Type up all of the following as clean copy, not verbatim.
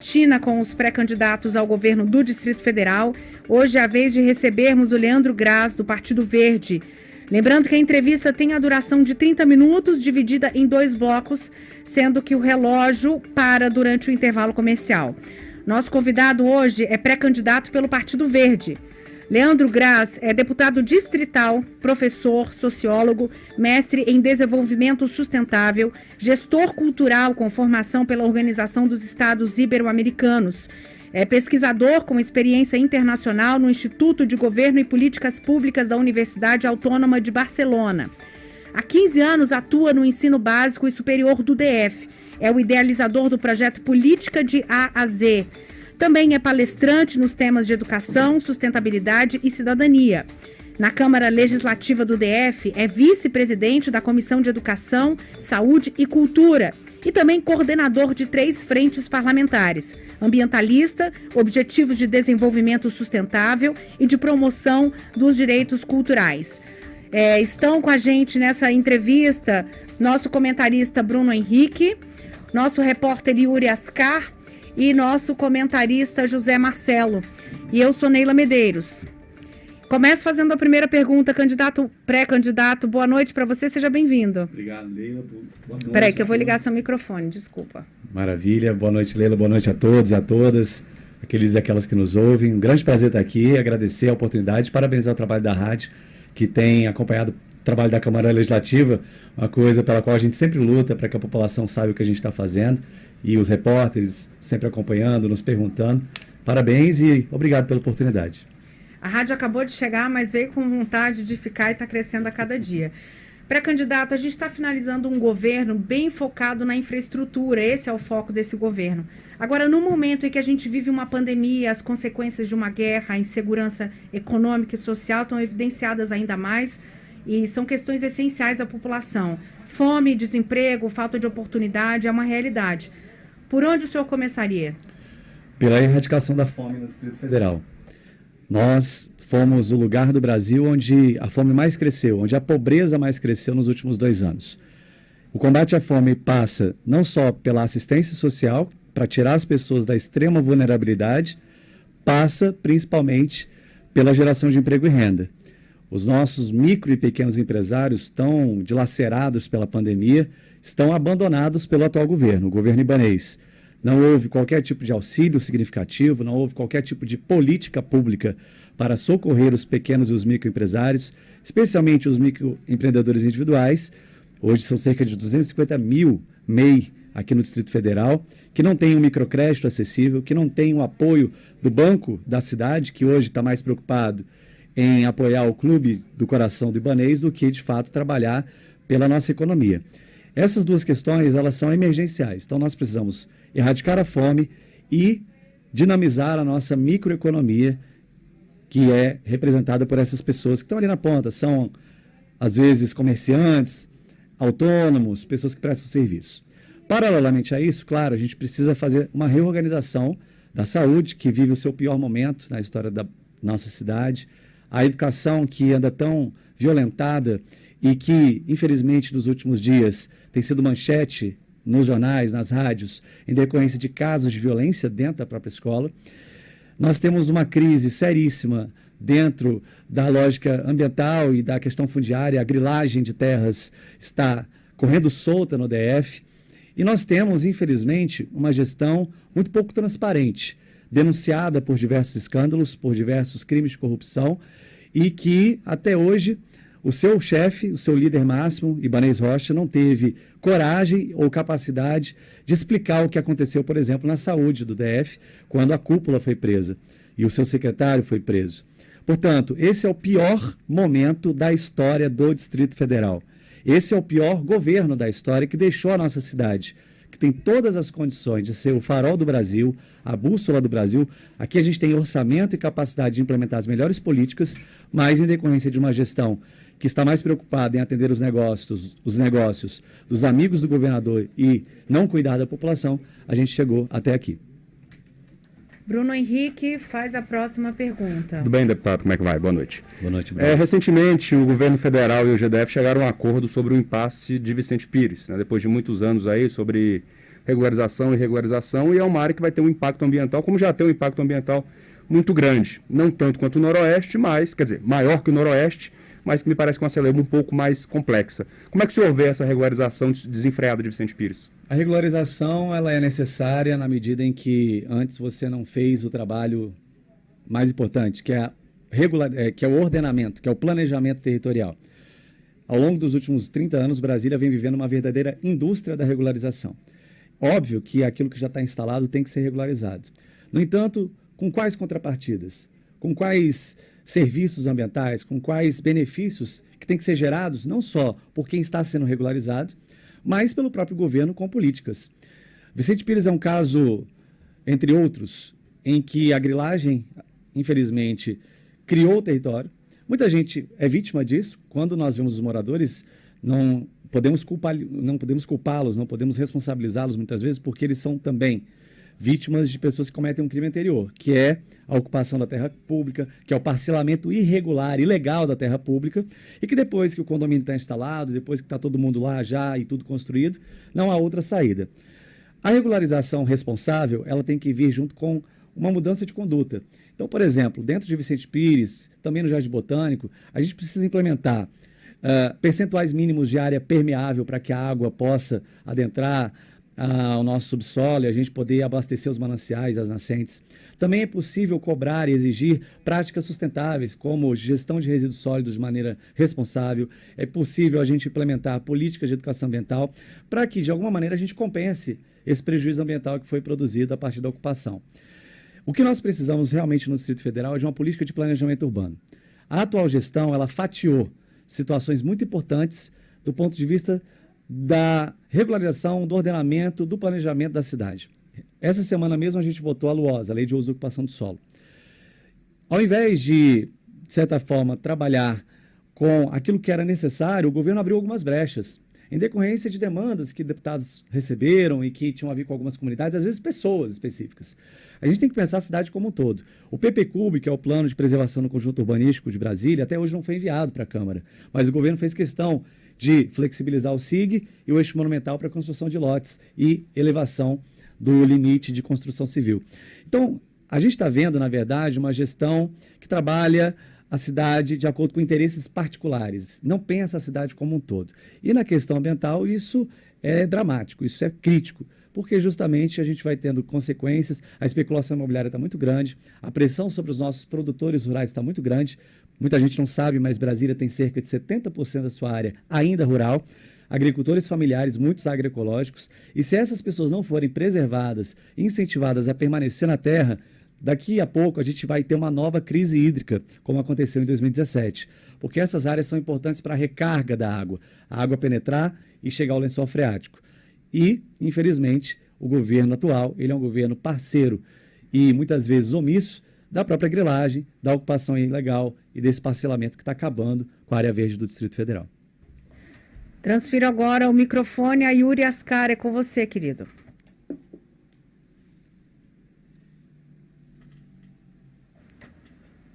Rotina com os pré-candidatos ao governo do Distrito Federal. Hoje é a vez de recebermos o Leandro Graz, do Partido Verde. Lembrando que a entrevista tem a duração de 30 minutos, dividida em 2 blocos, sendo que o relógio para durante o intervalo comercial. Nosso convidado hoje é pré-candidato pelo Partido Verde. Leandro Graz é deputado distrital, professor, sociólogo, mestre em desenvolvimento sustentável, gestor cultural com formação pela Organização dos Estados Ibero-Americanos. É pesquisador com experiência internacional no Instituto de Governo e Políticas Públicas da Universidade Autônoma de Barcelona. Há 15 anos atua no ensino básico e superior do DF. É o idealizador do projeto Política de A a Z. Também é palestrante nos temas de educação, sustentabilidade e cidadania. Na Câmara Legislativa do DF, é vice-presidente da Comissão de Educação, Saúde e Cultura e também coordenador de 3 frentes parlamentares: ambientalista, Objetivos de Desenvolvimento Sustentável e de promoção dos direitos culturais. Estão com a gente nessa entrevista nosso comentarista Bruno Henrique, nosso repórter Yuri Ascar e nosso comentarista José Marcelo. E eu sou Neila Medeiros. Começo fazendo a primeira pergunta, candidato, pré-candidato. Boa noite para você, seja bem-vindo. Obrigado, Leila. Boa noite. Peraí que eu vou ligar seu microfone, desculpa. Maravilha, boa noite, Leila, boa noite a todos e a todas, aqueles e aquelas que nos ouvem. Um grande prazer estar aqui, agradecer a oportunidade, parabenizar o trabalho da rádio, que tem acompanhado o trabalho da Câmara Legislativa, uma coisa pela qual a gente sempre luta para que a população saiba o que a gente está fazendo. E os repórteres sempre acompanhando, nos perguntando. Parabéns e obrigado pela oportunidade. A rádio acabou de chegar, mas veio com vontade de ficar e está crescendo a cada dia. Pré-candidato, a gente está finalizando um governo bem focado na infraestrutura, esse é o foco desse governo. Agora, no momento em que a gente vive uma pandemia, as consequências de uma guerra, a insegurança econômica e social estão evidenciadas ainda mais e são questões essenciais à população. Fome, desemprego, falta de oportunidade é uma realidade. Por onde o senhor começaria? Pela erradicação da fome no Distrito Federal. Nós fomos o lugar do Brasil onde a fome mais cresceu, onde a pobreza mais cresceu nos últimos 2 anos. O combate à fome passa não só pela assistência social, para tirar as pessoas da extrema vulnerabilidade, passa principalmente pela geração de emprego e renda. Os nossos micro e pequenos empresários estão dilacerados pela pandemia, estão abandonados pelo atual governo, o governo ibanês. Não houve qualquer tipo de auxílio significativo, não houve qualquer tipo de política pública para socorrer os pequenos e os microempresários, especialmente os microempreendedores individuais. Hoje são cerca de 250 mil MEI aqui no Distrito Federal, que não tem um microcrédito acessível, que não tem o apoio do Banco da Cidade, que hoje está mais preocupado em apoiar o Clube do Coração do Ibanês do que, de fato, trabalhar pela nossa economia. Essas 2 questões, elas são emergenciais. Então, nós precisamos erradicar a fome e dinamizar a nossa microeconomia, que é representada por essas pessoas que estão ali na ponta. São, às vezes, comerciantes, autônomos, pessoas que prestam serviço. Paralelamente a isso, claro, a gente precisa fazer uma reorganização da saúde, que vive o seu pior momento na história da nossa cidade, a educação que anda tão violentada e que, infelizmente, nos últimos dias tem sido manchete nos jornais, nas rádios, em decorrência de casos de violência dentro da própria escola. Nós temos uma crise seríssima dentro da lógica ambiental e da questão fundiária. A grilagem de terras está correndo solta no DF. E nós temos, infelizmente, uma gestão muito pouco transparente, denunciada por diversos escândalos, por diversos crimes de corrupção, e que, até hoje, o seu chefe, o seu líder máximo, Ibanez Rocha, não teve coragem ou capacidade de explicar o que aconteceu, por exemplo, na saúde do DF, quando a cúpula foi presa e o seu secretário foi preso. Portanto, esse é o pior momento da história do Distrito Federal. Esse é o pior governo da história que deixou a nossa cidade, que tem todas as condições de ser o farol do Brasil, a bússola do Brasil. Aqui a gente tem orçamento e capacidade de implementar as melhores políticas, mas em decorrência de uma gestão que está mais preocupada em atender os negócios dos amigos do governador e não cuidar da população, a gente chegou até aqui. Bruno Henrique faz a próxima pergunta. Tudo bem, deputado? Como é que vai? Boa noite. Boa noite, Bruno. Recentemente, o governo federal e o GDF chegaram a um acordo sobre o impasse de Vicente Pires, né? Depois de muitos anos aí, sobre regularização e regularização, e é uma área que vai ter um impacto ambiental, como já tem um impacto ambiental muito grande. Não tanto quanto o Noroeste, mas, quer dizer, maior que o Noroeste, mas que me parece que é uma celeuma um pouco mais complexa. Como é que o senhor vê essa regularização desenfreada de Vicente Pires? A regularização ela é necessária na medida em que antes você não fez o trabalho mais importante, que é, que é o ordenamento, que é o planejamento territorial. Ao longo dos últimos 30 anos, Brasília vem vivendo uma verdadeira indústria da regularização. Óbvio que aquilo que já está instalado tem que ser regularizado. No entanto, com quais contrapartidas? Com quais serviços ambientais? Com quais benefícios que têm que ser gerados, não só por quem está sendo regularizado, mas pelo próprio governo com políticas. Vicente Pires é um caso, entre outros, em que a grilagem, infelizmente, criou o território. Muita gente é vítima disso. Quando nós vemos os moradores, não podemos culpá-los, não podemos responsabilizá-los muitas vezes, porque eles são também vítimas de pessoas que cometem um crime anterior, que é a ocupação da terra pública, que é o parcelamento irregular, ilegal da terra pública, e que depois que o condomínio está instalado, depois que está todo mundo lá já e tudo construído, não há outra saída. A regularização responsável, ela tem que vir junto com uma mudança de conduta. Então, por exemplo, dentro de Vicente Pires, também no Jardim Botânico, a gente precisa implementar percentuais mínimos de área permeável para que a água possa adentrar ao nosso subsolo e a gente poder abastecer os mananciais, as nascentes. Também é possível cobrar e exigir práticas sustentáveis, como gestão de resíduos sólidos de maneira responsável. É possível a gente implementar políticas de educação ambiental para que, de alguma maneira, a gente compense esse prejuízo ambiental que foi produzido a partir da ocupação. O que nós precisamos realmente no Distrito Federal é de uma política de planejamento urbano. A atual gestão, ela fatiou situações muito importantes do ponto de vista da regularização, do ordenamento, do planejamento da cidade. Essa semana mesmo a gente votou a LUOS, a Lei de Uso e Ocupação do Solo. Ao invés de certa forma, trabalhar com aquilo que era necessário, o governo abriu algumas brechas, em decorrência de demandas que deputados receberam e que tinham a ver com algumas comunidades, às vezes pessoas específicas. A gente tem que pensar a cidade como um todo. O PPCUB, que é o Plano de Preservação no Conjunto Urbanístico de Brasília, até hoje não foi enviado para a Câmara, mas o governo fez questão de flexibilizar o SIG e o eixo monumental para a construção de lotes e elevação do limite de construção civil. Então, a gente está vendo, na verdade, uma gestão que trabalha a cidade de acordo com interesses particulares, não pensa a cidade como um todo. E na questão ambiental, isso é dramático, isso é crítico, porque justamente a gente vai tendo consequências, a especulação imobiliária está muito grande, a pressão sobre os nossos produtores rurais está muito grande, muita gente não sabe, mas Brasília tem cerca de 70% da sua área ainda rural, agricultores familiares, muitos agroecológicos, e se essas pessoas não forem preservadas, incentivadas a permanecer na terra, daqui a pouco a gente vai ter uma nova crise hídrica, como aconteceu em 2017, porque essas áreas são importantes para a recarga da água, a água penetrar e chegar ao lençol freático. E, infelizmente, o governo atual, ele é um governo parceiro e muitas vezes omisso da própria grilagem, da ocupação ilegal e desse parcelamento que está acabando com a área verde do Distrito Federal. Transfiro agora o microfone a Yuri Ascar, é com você, querido.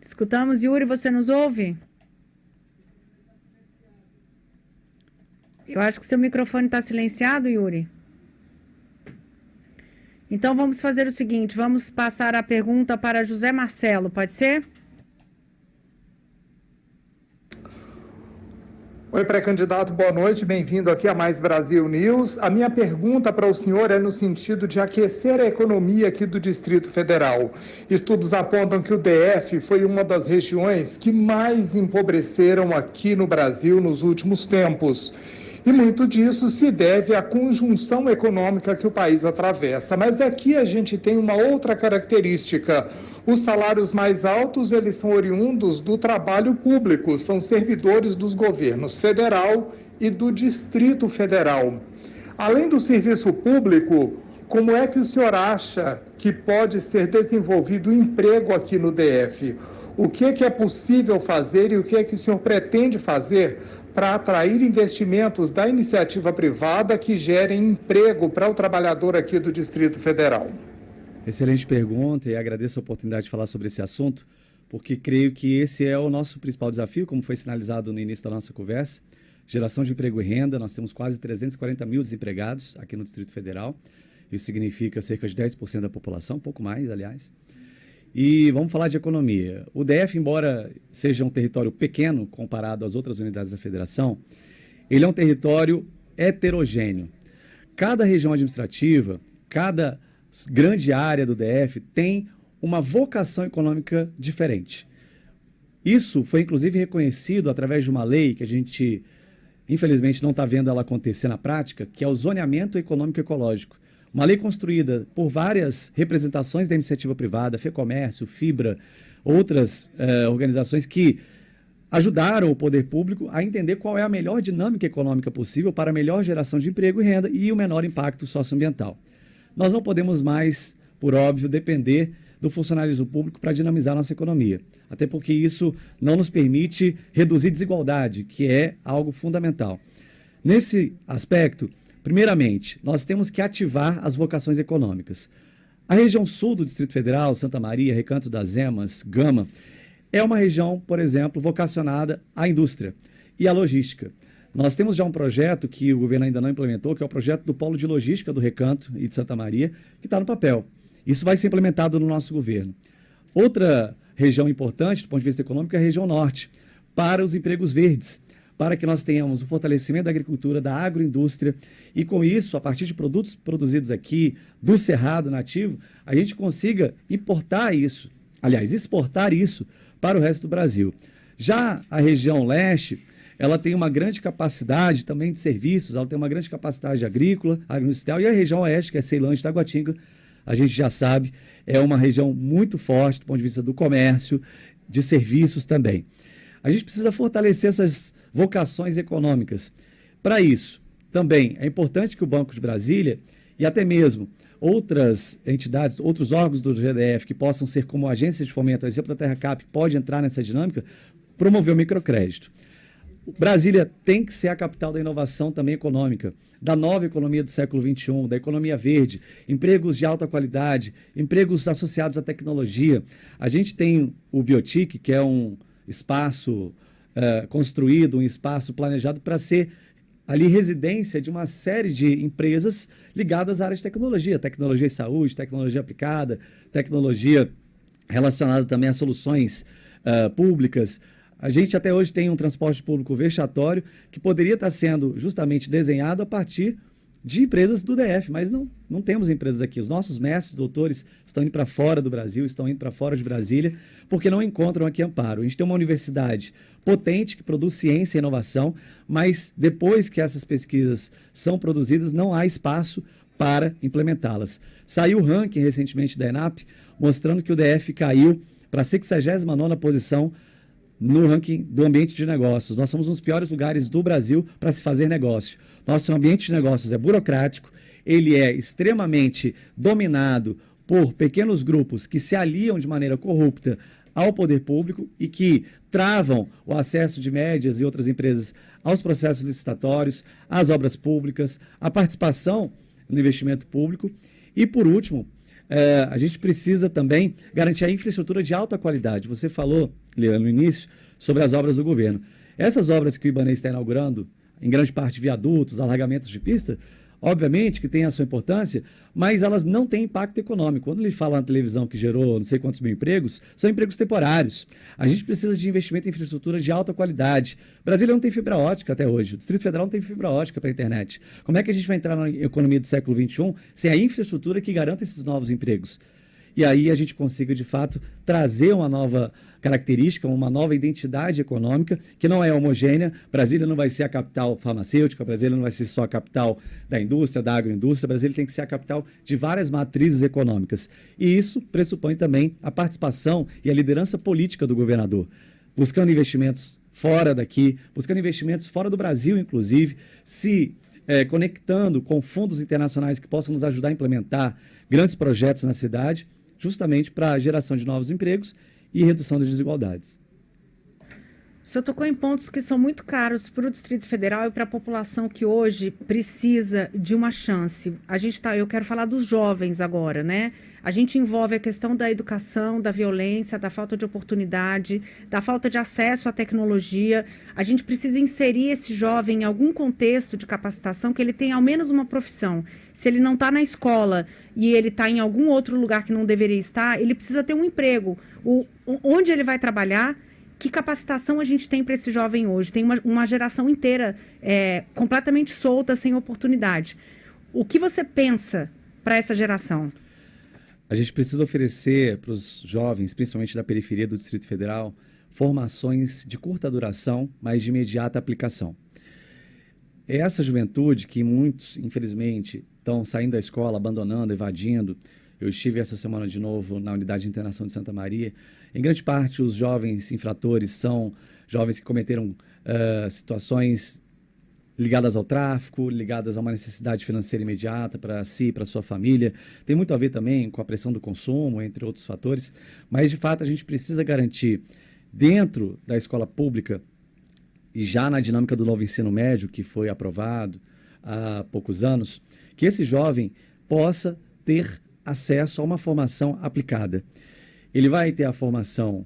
Escutamos, Yuri, você nos ouve? Eu acho que seu microfone está silenciado, Yuri. Então, vamos fazer o seguinte, vamos passar a pergunta para José Marcelo, pode ser? Oi, pré-candidato, boa noite, bem-vindo aqui a Mais Brasil News. A minha pergunta para o senhor é no sentido de aquecer a economia aqui do Distrito Federal. Estudos apontam que o DF foi uma das regiões que mais empobreceram aqui no Brasil nos últimos tempos. E muito disso se deve à conjunção econômica que o país atravessa. Mas aqui a gente tem uma outra característica. Os salários mais altos, eles são oriundos do trabalho público, são servidores dos governos federal e do Distrito Federal. Além do serviço público, como é que o senhor acha que pode ser desenvolvido o emprego aqui no DF? O que é possível fazer e o que é que o senhor pretende fazer para atrair investimentos da iniciativa privada que gerem emprego para o trabalhador aqui do Distrito Federal? Excelente pergunta e agradeço a oportunidade de falar sobre esse assunto, porque creio que esse é o nosso principal desafio, como foi sinalizado no início da nossa conversa, geração de emprego e renda. Nós temos quase 340 mil desempregados aqui no Distrito Federal. Isso significa cerca de 10% da população, um pouco mais, aliás. E vamos falar de economia. O DF, embora seja um território pequeno comparado às outras unidades da federação, ele é um território heterogêneo. Cada região administrativa, cada grande área do DF tem uma vocação econômica diferente. Isso foi, inclusive, reconhecido através de uma lei que a gente, infelizmente, não está vendo ela acontecer na prática, que é o zoneamento econômico-ecológico. Uma lei construída por várias representações da iniciativa privada, FEComércio, Fibra, outras organizações que ajudaram o poder público a entender qual é a melhor dinâmica econômica possível para a melhor geração de emprego e renda e o menor impacto socioambiental. Nós não podemos mais, por óbvio, depender do funcionalismo público para dinamizar nossa economia. Até porque isso não nos permite reduzir desigualdade, que é algo fundamental. Nesse aspecto, primeiramente, nós temos que ativar as vocações econômicas. A região sul do Distrito Federal, Santa Maria, Recanto das Emas, Gama, é uma região, por exemplo, vocacionada à indústria e à logística. Nós temos já um projeto que o governo ainda não implementou, que é o projeto do Polo de Logística do Recanto e de Santa Maria, que está no papel. Isso vai ser implementado no nosso governo. Outra região importante do ponto de vista econômico é a região norte, para os empregos verdes, para que nós tenhamos o fortalecimento da agricultura, da agroindústria, e com isso, a partir de produtos produzidos aqui, do cerrado nativo, a gente consiga exportar isso para o resto do Brasil. Já a região leste, ela tem uma grande capacidade também de serviços, ela tem uma grande capacidade agrícola, agroindustrial, e a região oeste, que é Ceilândia e Taguatinga, a gente já sabe, é uma região muito forte do ponto de vista do comércio, de serviços também. A gente precisa fortalecer essas vocações econômicas. Para isso, também é importante que o Banco de Brasília e até mesmo outras entidades, outros órgãos do GDF que possam ser como agências de fomento, o exemplo da TerraCap pode entrar nessa dinâmica, promover o microcrédito. Brasília tem que ser a capital da inovação também econômica, da nova economia do século XXI, da economia verde, empregos de alta qualidade, empregos associados à tecnologia. A gente tem o Biotic, que é um espaço construído, um espaço planejado para ser ali residência de uma série de empresas ligadas à área de tecnologia e saúde, tecnologia aplicada, tecnologia relacionada também a soluções públicas. A gente até hoje tem um transporte público vexatório que poderia estar sendo justamente desenhado a partir de empresas do DF, mas não temos empresas aqui. Os nossos mestres, doutores, estão indo para fora do Brasil, estão indo para fora de Brasília, porque não encontram aqui amparo. A gente tem uma universidade potente que produz ciência e inovação, mas depois que essas pesquisas são produzidas, não há espaço para implementá-las. Saiu o ranking recentemente da ENAP, mostrando que o DF caiu para a 69ª posição no ranking do ambiente de negócios. Nós somos um dos piores lugares do Brasil para se fazer negócio. Nosso ambiente de negócios é burocrático, ele é extremamente dominado por pequenos grupos que se aliam de maneira corrupta ao poder público e que travam o acesso de médias e outras empresas aos processos licitatórios, às obras públicas, à participação no investimento público. E, por último, a gente precisa também garantir a infraestrutura de alta qualidade. Você falou, Leandro, no início, sobre as obras do governo. Essas obras que o Ibanez está inaugurando, em grande parte viadutos, alargamentos de pista, obviamente que tem a sua importância, mas elas não têm impacto econômico. Quando ele fala na televisão que gerou não sei quantos mil empregos, são empregos temporários. A gente precisa de investimento em infraestrutura de alta qualidade. Brasília não tem fibra ótica até hoje. O Distrito Federal não tem fibra ótica para a internet. Como é que a gente vai entrar na economia do século XXI sem a infraestrutura que garanta esses novos empregos? E aí a gente consiga, de fato, trazer uma nova característica, uma nova identidade econômica, que não é homogênea. Brasília não vai ser a capital farmacêutica, Brasília não vai ser só a capital da indústria, da agroindústria, Brasília tem que ser a capital de várias matrizes econômicas. E isso pressupõe também a participação e a liderança política do governador, buscando investimentos fora daqui, buscando investimentos fora do Brasil, inclusive, se conectando com fundos internacionais que possam nos ajudar a implementar grandes projetos na cidade, justamente para a geração de novos empregos e redução das desigualdades. O senhor tocou em pontos que são muito caros para o Distrito Federal e para a população que hoje precisa de uma chance. Eu quero falar dos jovens agora, né? A gente envolve a questão da educação, da violência, da falta de oportunidade, da falta de acesso à tecnologia. A gente precisa inserir esse jovem em algum contexto de capacitação, que ele tenha ao menos uma profissão. Se ele não está na escola e ele está em algum outro lugar que não deveria estar, ele precisa ter um emprego. Onde ele vai trabalhar? Que capacitação a gente tem para esse jovem hoje? Tem uma geração inteira completamente solta, sem oportunidade. O que você pensa para essa geração? A gente precisa oferecer para os jovens, principalmente da periferia do Distrito Federal, formações de curta duração, mas de imediata aplicação. É essa juventude que muitos, infelizmente, estão saindo da escola, abandonando, evadindo. Eu estive essa semana de novo na Unidade de Internação de Santa Maria. Em grande parte, os jovens infratores são jovens que cometeram situações ligadas ao tráfico, ligadas a uma necessidade financeira imediata para si e para sua família. Tem muito a ver também com a pressão do consumo, entre outros fatores. Mas, de fato, a gente precisa garantir, dentro da escola pública, e já na dinâmica do novo ensino médio, que foi aprovado há poucos anos, que esse jovem possa ter acesso a uma formação aplicada. Ele vai ter a formação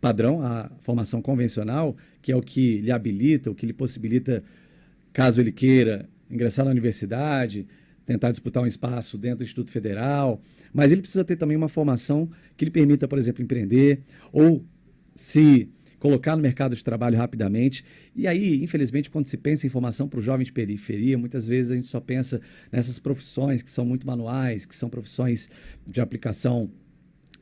padrão, a formação convencional, que é o que lhe habilita, o que lhe possibilita, caso ele queira ingressar na universidade, tentar disputar um espaço dentro do Instituto Federal, mas ele precisa ter também uma formação que lhe permita, por exemplo, empreender ou se colocar no mercado de trabalho rapidamente. E aí, infelizmente, quando se pensa em formação para o jovem de periferia, muitas vezes a gente só pensa nessas profissões que são muito manuais, que são profissões de aplicação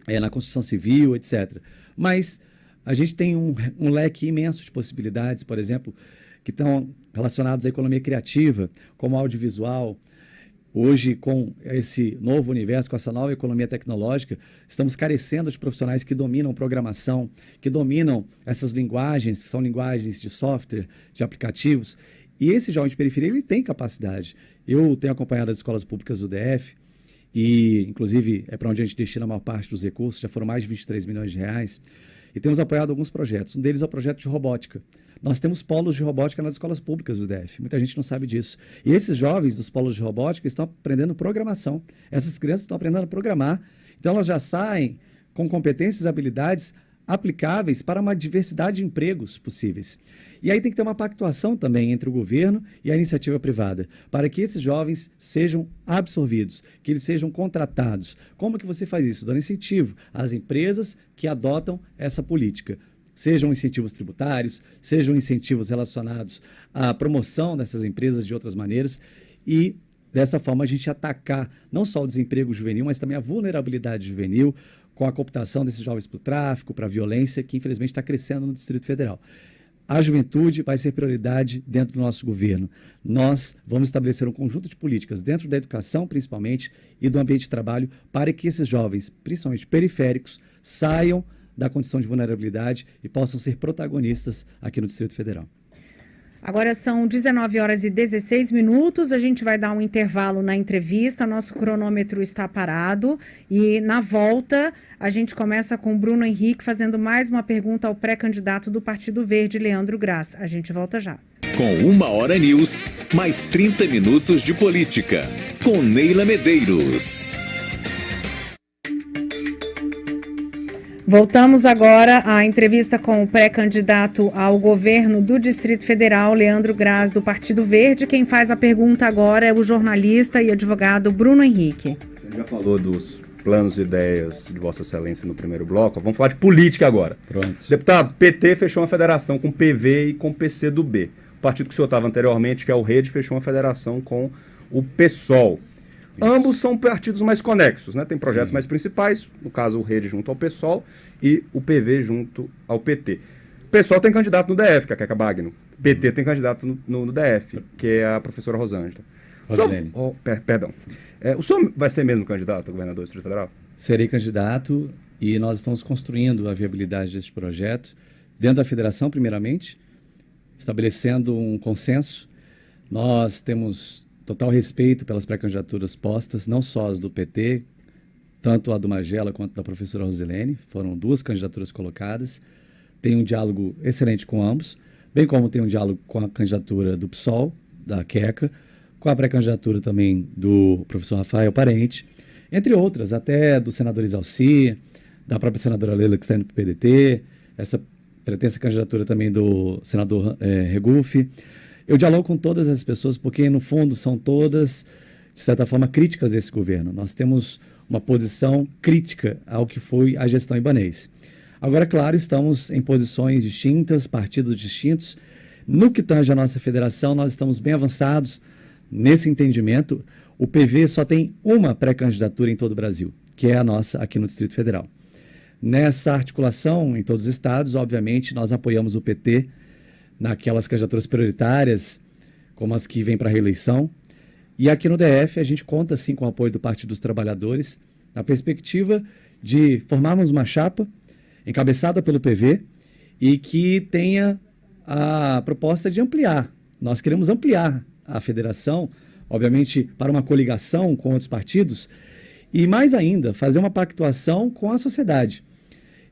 na construção civil, etc. Mas a gente tem um leque imenso de possibilidades, por exemplo, que estão relacionados à economia criativa, como audiovisual. Hoje, com esse novo universo, com essa nova economia tecnológica, estamos carecendo de profissionais que dominam programação, que dominam essas linguagens, que são linguagens de software, de aplicativos. E esse jovem de periferia, ele tem capacidade. Eu tenho acompanhado as escolas públicas do DF, e, inclusive, é para onde a gente destina a maior parte dos recursos, já foram mais de 23 milhões de reais, e temos apoiado alguns projetos. Um deles é o projeto de robótica. Nós temos polos de robótica nas escolas públicas do DF. Muita gente não sabe disso. E esses jovens dos polos de robótica estão aprendendo programação. Essas crianças estão aprendendo a programar. Então, elas já saem com competências e habilidades aplicáveis para uma diversidade de empregos possíveis. E aí tem que ter uma pactuação também entre o governo e a iniciativa privada, para que esses jovens sejam absorvidos, que eles sejam contratados. Como que você faz isso? Dando incentivo às empresas que adotam essa política. Sejam incentivos tributários, sejam incentivos relacionados à promoção dessas empresas de outras maneiras e, dessa forma, a gente atacar não só o desemprego juvenil, mas também a vulnerabilidade juvenil com a cooptação desses jovens para o tráfico, para a violência, que infelizmente está crescendo no Distrito Federal. A juventude vai ser prioridade dentro do nosso governo. Nós vamos estabelecer um conjunto de políticas dentro da educação, principalmente, e do ambiente de trabalho, para que esses jovens, principalmente periféricos, saiam da condição de vulnerabilidade e possam ser protagonistas aqui no Distrito Federal. Agora são 19h16, a gente vai dar um intervalo na entrevista, nosso cronômetro está parado e na volta a gente começa com o Bruno Henrique fazendo mais uma pergunta ao pré-candidato do Partido Verde, Leandro Graz. A gente volta já. Com 1 Hora News, mais 30 minutos de política, com Neila Medeiros. Voltamos agora à entrevista com o pré-candidato ao governo do Distrito Federal, Leandro Graz, do Partido Verde. Quem faz a pergunta agora é o jornalista e advogado Bruno Henrique. Você já falou dos planos e ideias de Vossa Excelência no primeiro bloco. Vamos falar de política agora. Pronto. Deputado, PT fechou uma federação com o PV e com o PCdoB. O partido que o senhor estava anteriormente, que é o Rede, fechou uma federação com o PSOL. Isso. Ambos são partidos mais conexos, né? Tem projetos mais principais, no caso o Rede junto ao PSOL e o PV junto ao PT. O PSOL tem candidato no DF, que é a Queca Bagno. O PT tem candidato no DF, que é a professora Rosângela. Rosilene. Perdão. O senhor vai ser mesmo candidato a governador do Distrito Federal? Serei candidato e nós estamos construindo a viabilidade desse projeto dentro da federação, primeiramente, estabelecendo um consenso. Nós temos total respeito pelas pré-candidaturas postas, não só as do PT, tanto a do Magela quanto da professora Rosilene. Foram 2 candidaturas colocadas. Tem um diálogo excelente com ambos, bem como tem um diálogo com a candidatura do PSOL, da Queca, com a pré-candidatura também do professor Rafael Parente. entre outras, até do senador Isalci, da própria senadora Leila, que está indo para o PDT, essa pretensa candidatura também do senador Regufe. Eu dialogo com todas as pessoas porque, no fundo, são todas, de certa forma, críticas desse governo. Nós temos uma posição crítica ao que foi a gestão Ibanez. Agora, claro, estamos em posições distintas, partidos distintos. No que tange a nossa federação, nós estamos bem avançados nesse entendimento. O PV só tem uma pré-candidatura em todo o Brasil, que é a nossa aqui no Distrito Federal. Nessa articulação em todos os estados, obviamente, nós apoiamos o PT naquelas candidaturas prioritárias, como as que vêm para a reeleição. E aqui no DF a gente conta, sim, com o apoio do Partido dos Trabalhadores, na perspectiva de formarmos uma chapa encabeçada pelo PV e que tenha a proposta de ampliar. Nós queremos ampliar a federação, obviamente, para uma coligação com outros partidos e, mais ainda, fazer uma pactuação com a sociedade.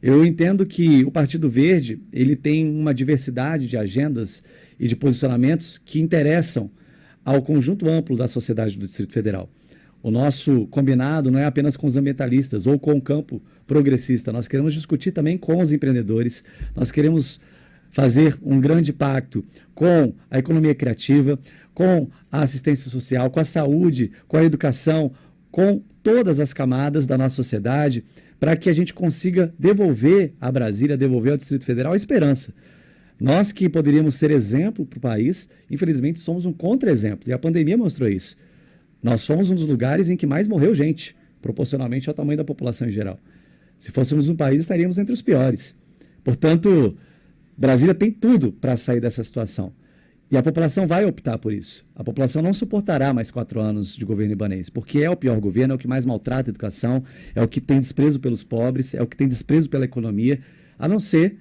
Eu entendo que o Partido Verde ele tem uma diversidade de agendas e de posicionamentos que interessam ao conjunto amplo da sociedade do Distrito Federal. O nosso combinado não é apenas com os ambientalistas ou com o campo progressista. Nós queremos discutir também com os empreendedores. Nós queremos fazer um grande pacto com a economia criativa, com a assistência social, com a saúde, com a educação, com todas as camadas da nossa sociedade, para que a gente consiga devolver a Brasília, devolver ao Distrito Federal a esperança. Nós que poderíamos ser exemplo para o país, infelizmente somos um contra-exemplo, e a pandemia mostrou isso. Nós fomos um dos lugares em que mais morreu gente, proporcionalmente ao tamanho da população em geral. Se fôssemos um país, estaríamos entre os piores. Portanto, Brasília tem tudo para sair dessa situação. E a população vai optar por isso. A população não suportará mais 4 anos de governo Ibanez, porque é o pior governo, é o que mais maltrata a educação, é o que tem desprezo pelos pobres, é o que tem desprezo pela economia, a não ser,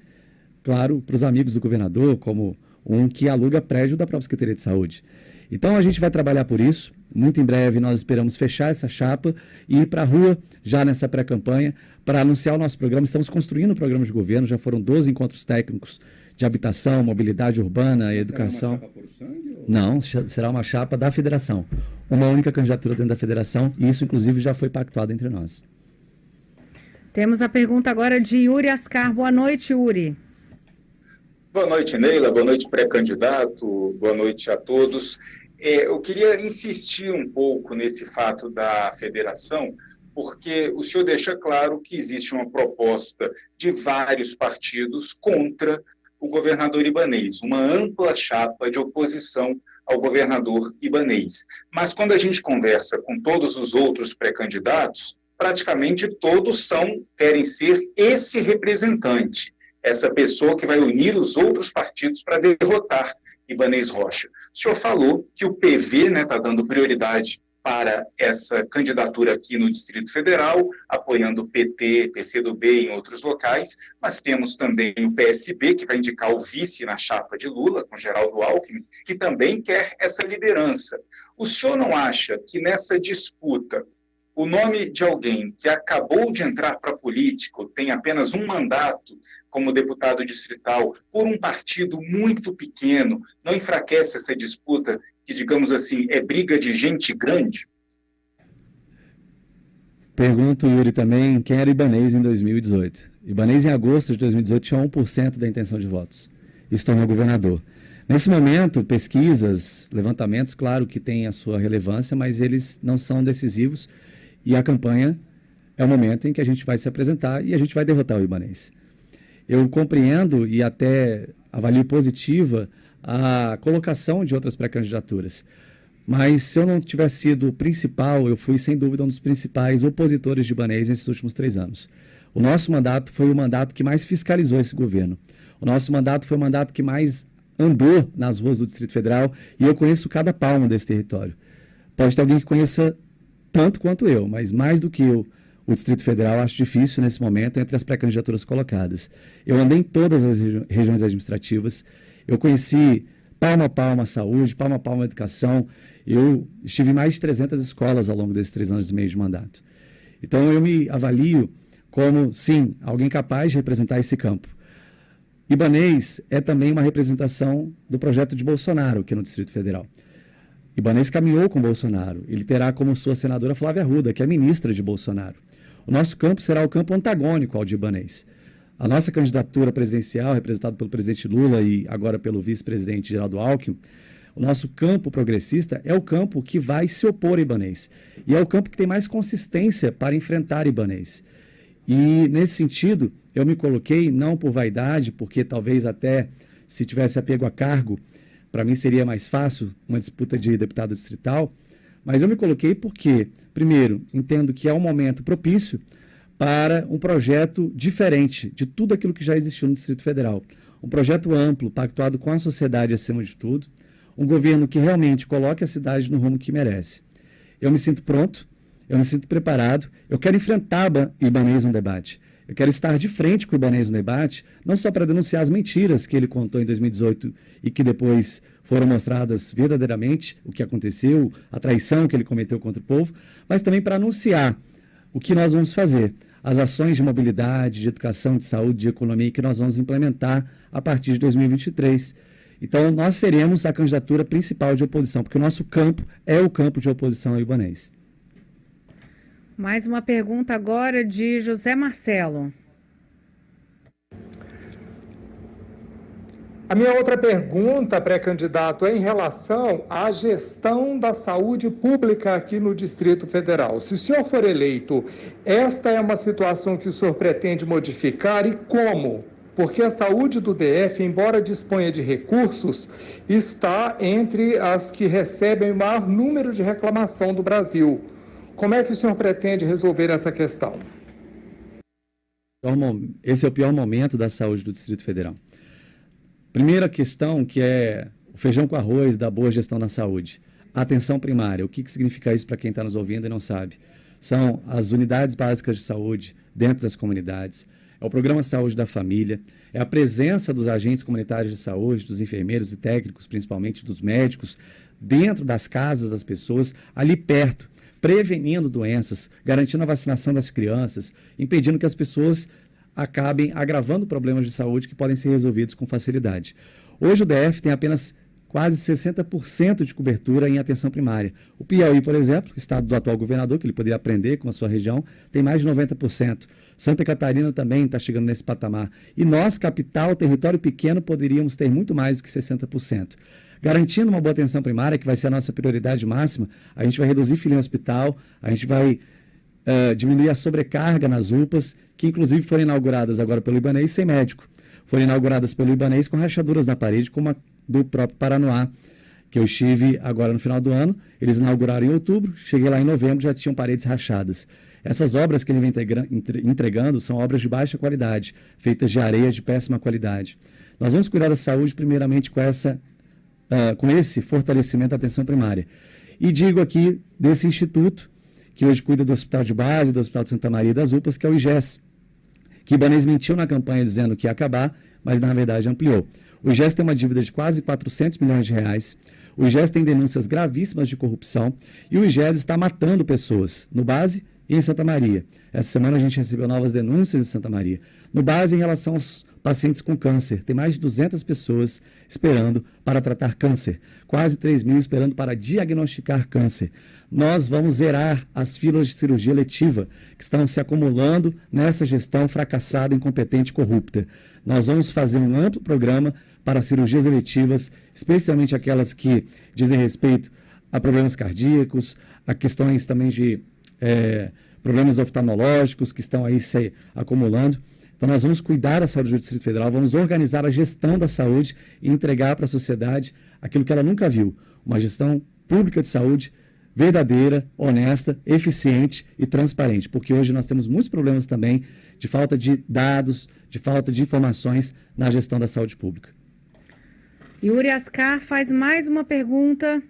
claro, para os amigos do governador, como um que aluga prédio da própria Secretaria de Saúde. Então a gente vai trabalhar por isso. Muito em breve nós esperamos fechar essa chapa e ir para a rua já nessa pré-campanha para anunciar o nosso programa. Estamos construindo o programa de governo, já foram 12 encontros técnicos de habitação, mobilidade urbana, educação. Será uma chapa por sangue, ou... Não, será uma chapa da federação. Uma única candidatura dentro da federação e isso inclusive já foi pactuado entre nós. Temos a pergunta agora de Yuri Ascar. Boa noite, Yuri. Boa noite, Neila. Boa noite, pré-candidato. Boa noite a todos. Eu queria insistir um pouco nesse fato da federação, porque o senhor deixa claro que existe uma proposta de vários partidos contra o governador Ibanez, uma ampla chapa de oposição ao governador Ibanez. Mas quando a gente conversa com todos os outros pré-candidatos, praticamente todos querem ser esse representante, essa pessoa que vai unir os outros partidos para derrotar Ibanez Rocha. O senhor falou que o PV está dando prioridade para essa candidatura aqui no Distrito Federal, apoiando o PT, PCdoB em outros locais, mas temos também o PSB, que vai indicar o vice na chapa de Lula, com Geraldo Alckmin, que também quer essa liderança. O senhor não acha que nessa disputa o nome de alguém que acabou de entrar para a política, tem apenas um mandato como deputado distrital, por um partido muito pequeno, não enfraquece essa disputa, que, digamos assim, é briga de gente grande? Pergunto, Yuri, também, quem era Ibanez em 2018? Ibanez, em agosto de 2018, tinha 1% da intenção de votos. E se tornou governador. Nesse momento, pesquisas, levantamentos, claro que têm a sua relevância, mas eles não são decisivos. E a campanha é o momento em que a gente vai se apresentar e a gente vai derrotar o Ibanez. Eu compreendo e até avalio positiva a colocação de outras pré-candidaturas. Mas se eu não tivesse sido o principal, eu fui sem dúvida um dos principais opositores de Ibanez nesses últimos 3 anos. O nosso mandato foi o mandato que mais fiscalizou esse governo. O nosso mandato foi o mandato que mais andou nas ruas do Distrito Federal e eu conheço cada palmo desse território. Pode ter alguém que conheça tanto quanto eu, mas mais do que eu, o Distrito Federal acho difícil nesse momento entre as pré-candidaturas colocadas. Eu andei em todas as regiões administrativas, eu conheci palmo a palmo a saúde, palmo a palmo a educação, eu estive em mais de 300 escolas ao longo desses 3 anos e meio de mandato. Então eu me avalio como, sim, alguém capaz de representar esse campo. Ibanez é também uma representação do projeto de Bolsonaro aqui no Distrito Federal. Ibanez caminhou com Bolsonaro. Ele terá como sua senadora Flávia Arruda, que é ministra de Bolsonaro. O nosso campo será o campo antagônico ao de Ibanez. A nossa candidatura presidencial, representada pelo presidente Lula e agora pelo vice-presidente Geraldo Alckmin, o nosso campo progressista é o campo que vai se opor a Ibanez. E é o campo que tem mais consistência para enfrentar Ibanez. E, nesse sentido, eu me coloquei, não por vaidade, porque talvez até se tivesse apego a cargo, para mim seria mais fácil uma disputa de deputado distrital, mas eu me coloquei porque, primeiro, entendo que é um momento propício para um projeto diferente de tudo aquilo que já existiu no Distrito Federal. Um projeto amplo, pactuado com a sociedade acima de tudo, um governo que realmente coloque a cidade no rumo que merece. Eu me sinto pronto, eu me sinto preparado, eu quero enfrentar Ibanez no debate. Eu quero estar de frente com o Ibanez no debate, não só para denunciar as mentiras que ele contou em 2018 e que depois foram mostradas verdadeiramente, o que aconteceu, a traição que ele cometeu contra o povo, mas também para anunciar o que nós vamos fazer, as ações de mobilidade, de educação, de saúde, de economia que nós vamos implementar a partir de 2023. Então, nós seremos a candidatura principal de oposição, porque o nosso campo é o campo de oposição ao Ibanez. Mais uma pergunta agora de José Marcelo. A minha outra pergunta, pré-candidato, é em relação à gestão da saúde pública aqui no Distrito Federal. Se o senhor for eleito, esta é uma situação que o senhor pretende modificar e como? Porque a saúde do DF, embora disponha de recursos, está entre as que recebem o maior número de reclamação do Brasil. Como é que o senhor pretende resolver essa questão? Esse é o pior momento da saúde do Distrito Federal. Primeira questão, que é o feijão com arroz da boa gestão na saúde. Atenção primária. O que significa isso para quem está nos ouvindo e não sabe? São as unidades básicas de saúde dentro das comunidades. É o programa Saúde da Família. É a presença dos agentes comunitários de saúde, dos enfermeiros e técnicos, principalmente dos médicos, dentro das casas das pessoas, ali perto, prevenindo doenças, garantindo a vacinação das crianças, impedindo que as pessoas acabem agravando problemas de saúde que podem ser resolvidos com facilidade. Hoje o DF tem apenas quase 60% de cobertura em atenção primária. O Piauí, por exemplo, estado do atual governador, que ele poderia aprender com a sua região, tem mais de 90%. Santa Catarina também está chegando nesse patamar. E nós, capital, território pequeno, poderíamos ter muito mais do que 60%. Garantindo uma boa atenção primária, que vai ser a nossa prioridade máxima, a gente vai reduzir fila em hospital, a gente vai diminuir a sobrecarga nas UPAs, que inclusive foram inauguradas agora pelo Ibanez sem médico. Foram inauguradas pelo Ibanez com rachaduras na parede, como a do próprio Paranoá, que eu estive agora no final do ano. Eles inauguraram em outubro, cheguei lá em novembro, já tinham paredes rachadas. Essas obras que ele vem entregando são obras de baixa qualidade, feitas de areia de péssima qualidade. Nós vamos cuidar da saúde primeiramente com esse fortalecimento da atenção primária. E digo aqui desse instituto, que hoje cuida do Hospital de Base, do Hospital de Santa Maria e das UPAs, que é o IGES, que Ibanez mentiu na campanha dizendo que ia acabar, mas na verdade ampliou. O IGES tem uma dívida de quase 400 milhões de reais, o IGES tem denúncias gravíssimas de corrupção e o IGES está matando pessoas no Base e em Santa Maria. Essa semana a gente recebeu novas denúncias em Santa Maria. No Base, em relação aos pacientes com câncer, tem mais de 200 pessoas esperando para tratar câncer, quase 3 mil esperando para diagnosticar câncer. Nós vamos zerar as filas de cirurgia letiva que estão se acumulando nessa gestão fracassada, incompetente e corrupta. Nós vamos fazer um amplo programa para cirurgias eletivas, especialmente aquelas que dizem respeito a problemas cardíacos, a questões também de problemas oftalmológicos que estão aí se acumulando. Então, nós vamos cuidar da saúde do Distrito Federal, vamos organizar a gestão da saúde e entregar para a sociedade aquilo que ela nunca viu, uma gestão pública de saúde verdadeira, honesta, eficiente e transparente, porque hoje nós temos muitos problemas também de falta de dados, de falta de informações na gestão da saúde pública. Yuri Ascar faz mais uma pergunta.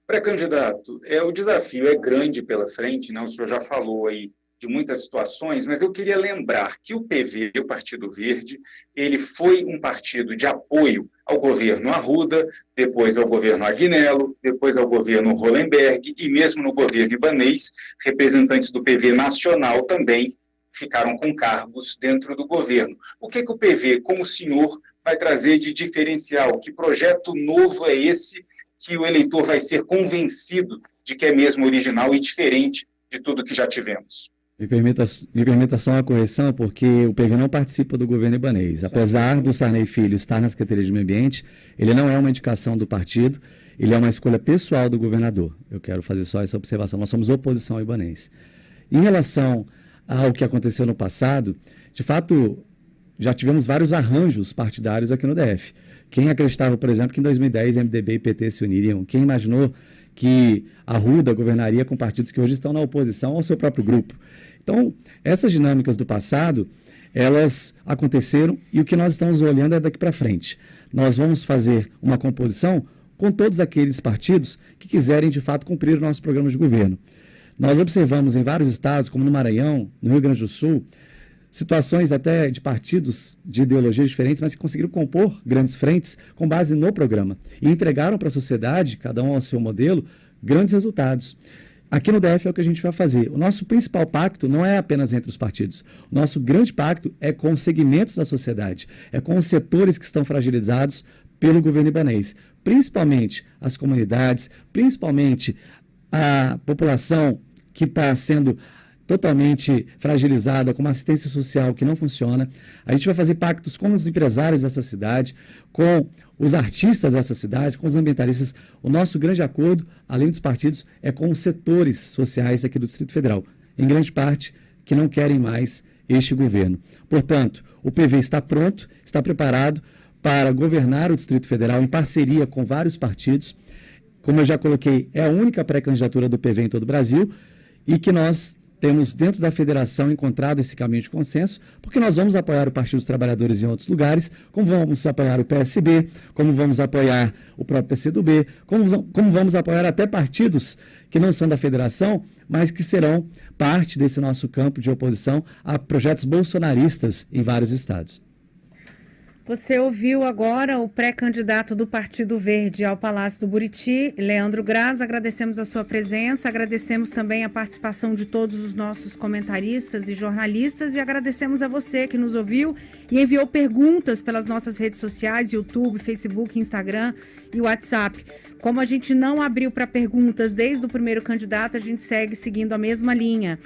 Pré-candidato, o desafio é grande pela frente, né? O senhor já falou aí de muitas situações, mas eu queria lembrar que o PV, o Partido Verde, ele foi um partido de apoio ao governo Arruda, depois ao governo Agnello, depois ao governo Hollenberg e mesmo no governo Ibanez, representantes do PV nacional também ficaram com cargos dentro do governo. O que o PV, como o senhor, vai trazer de diferencial? Que projeto novo é esse que o eleitor vai ser convencido de que é mesmo original e diferente de tudo que já tivemos? Me permita só uma correção, porque o PV não participa do governo ibanês. Apesar do Sarney Filho estar na Secretaria de Meio Ambiente, ele não é uma indicação do partido, ele é uma escolha pessoal do governador. Eu quero fazer só essa observação. Nós somos oposição ao ibanês. Em relação ao que aconteceu no passado, de fato, já tivemos vários arranjos partidários aqui no DF. Quem acreditava, por exemplo, que em 2010 MDB e PT se uniriam? Quem imaginou que a Arruda governaria com partidos que hoje estão na oposição ao seu próprio grupo? Então, essas dinâmicas do passado, elas aconteceram e o que nós estamos olhando é daqui para frente. Nós vamos fazer uma composição com todos aqueles partidos que quiserem, de fato, cumprir o nosso programa de governo. Nós observamos em vários estados, como no Maranhão, no Rio Grande do Sul, situações até de partidos de ideologias diferentes, mas que conseguiram compor grandes frentes com base no programa e entregaram para a sociedade, cada um ao seu modelo, grandes resultados. Aqui no DF é o que a gente vai fazer. O nosso principal pacto não é apenas entre os partidos. O nosso grande pacto é com os segmentos da sociedade, é com os setores que estão fragilizados pelo governo ibanês, principalmente as comunidades, principalmente a população que está sendo totalmente fragilizada, com uma assistência social que não funciona. A gente vai fazer pactos com os empresários dessa cidade, com os artistas dessa cidade, com os ambientalistas. O nosso grande acordo, além dos partidos, é com os setores sociais aqui do Distrito Federal, em grande parte, que não querem mais este governo. Portanto, o PV está pronto, está preparado para governar o Distrito Federal em parceria com vários partidos. Como eu já coloquei, é a única pré-candidatura do PV em todo o Brasil e que nós temos dentro da federação encontrado esse caminho de consenso, porque nós vamos apoiar o Partido dos Trabalhadores em outros lugares, como vamos apoiar o PSB, como vamos apoiar o próprio PCdoB, como vamos apoiar até partidos que não são da federação, mas que serão parte desse nosso campo de oposição a projetos bolsonaristas em vários estados. Você ouviu agora o pré-candidato do Partido Verde ao Palácio do Buriti, Leandro Graz. Agradecemos a sua presença, agradecemos também a participação de todos os nossos comentaristas e jornalistas e agradecemos a você que nos ouviu e enviou perguntas pelas nossas redes sociais, YouTube, Facebook, Instagram e WhatsApp. Como a gente não abriu para perguntas desde o primeiro candidato, a gente segue seguindo a mesma linha.